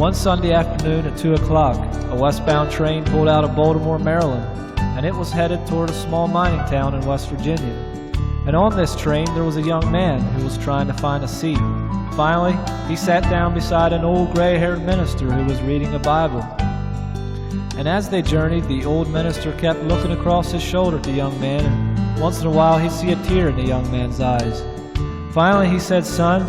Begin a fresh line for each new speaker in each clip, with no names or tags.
One Sunday afternoon at 2 o'clock, a westbound train pulled out of Baltimore, Maryland, and it was headed toward a small mining town in West Virginia. And on this train there was a young man who was trying to find a seat. Finally, he sat down beside an old gray-haired minister who was reading a Bible. And as they journeyed, the old minister kept looking across his shoulder at the young man, and once in a while he'd see a tear in the young man's eyes. Finally he said, "Son,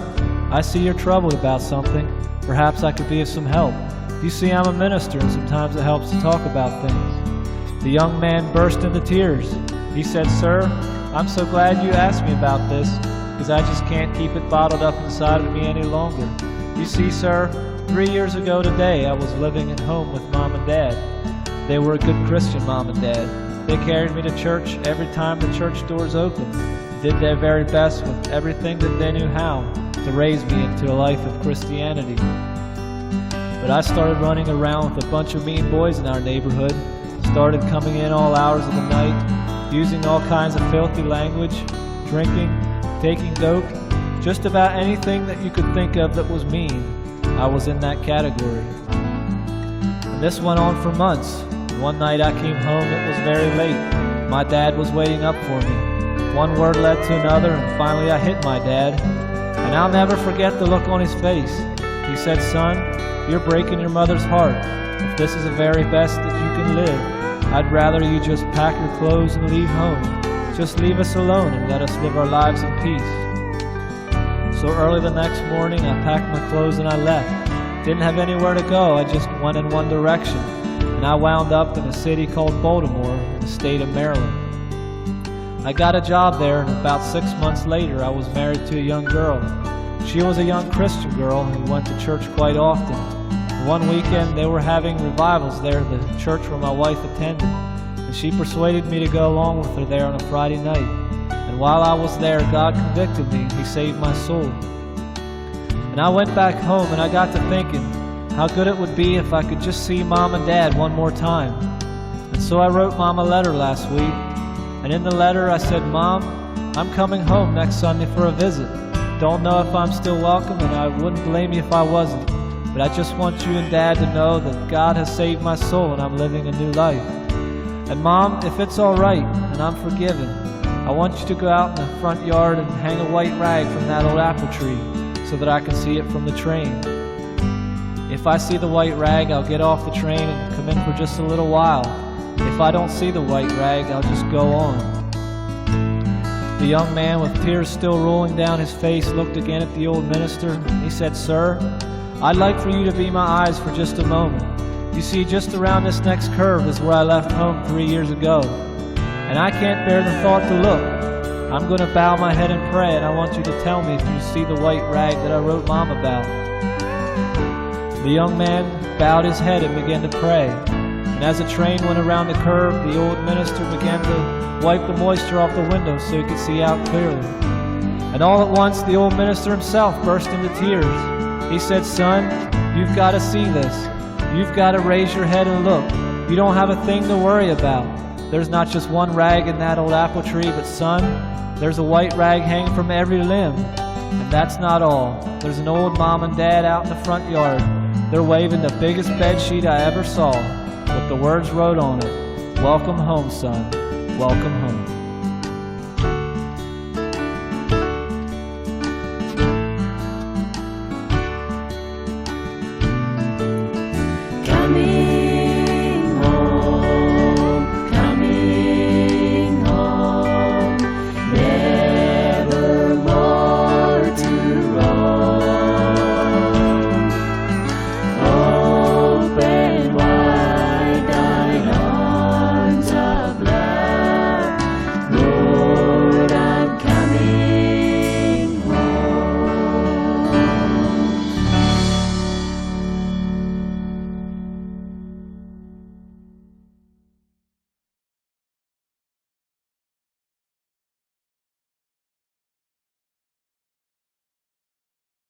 I see you're troubled about something. Perhaps I could be of some help. You see, I'm a minister, and sometimes it helps to talk about things." The young man burst into tears. He said, "Sir, I'm so glad you asked me about this, because I just can't keep it bottled up inside of me any longer. You see, sir, 3 years ago today, I was living at home with Mom and Dad. They were a good Christian Mom and Dad. They carried me to church every time the church doors opened, did their very best with everything that they knew how to raise me into a life of Christianity. But I started running around with a bunch of mean boys in our neighborhood, started coming in all hours of the night, using all kinds of filthy language, drinking, taking dope, just about anything that you could think of that was mean. I was in that category. And this went on for months. One night I came home, it was very late. My dad was waiting up for me. One word led to another, and finally I hit my dad. And I'll never forget the look on his face. He said, "Son, you're breaking your mother's heart. If this is the very best that you can live, I'd rather you just pack your clothes and leave home. Just leave us alone and let us live our lives in peace." So early the next morning, I packed my clothes and I left. Didn't have anywhere to go, I just went in one direction. And I wound up in a city called Baltimore in the state of Maryland. I got a job there, and about 6 months later, I was married to a young girl. She was a young Christian girl who went to church quite often. One weekend, they were having revivals there at the church where my wife attended, and she persuaded me to go along with her there on a Friday night. And while I was there, God convicted me, and He saved my soul. And I went back home, and I got to thinking how good it would be if I could just see Mom and Dad one more time. And so I wrote Mom a letter last week, and in the letter I said, "Mom, I'm coming home next Sunday for a visit. Don't know if I'm still welcome, and I wouldn't blame you if I wasn't. But I just want you and Dad to know that God has saved my soul and I'm living a new life. And Mom, if it's all right and I'm forgiven, I want you to go out in the front yard and hang a white rag from that old apple tree so that I can see it from the train. If I see the white rag, I'll get off the train and come in for just a little while. If I don't see the white rag, I'll just go on." The young man, with tears still rolling down his face, looked again at the old minister. He said, "Sir, I'd like for you to be my eyes for just a moment. You see, just around this next curve is where I left home 3 years ago. And I can't bear the thought to look. I'm going to bow my head and pray, and I want you to tell me if you see the white rag that I wrote Mom about." The young man bowed his head and began to pray. And as the train went around the curve, the old minister began to wipe the moisture off the window so he could see out clearly. And all at once, the old minister himself burst into tears. He said, "Son, you've got to see this. You've got to raise your head and look. You don't have a thing to worry about. There's not just one rag in that old apple tree, but son, there's a white rag hanging from every limb. And that's not all. There's an old Mom and Dad out in the front yard. They're waving the biggest bed sheet I ever saw, with the words wrote on it, 'Welcome home, son. Welcome home.'"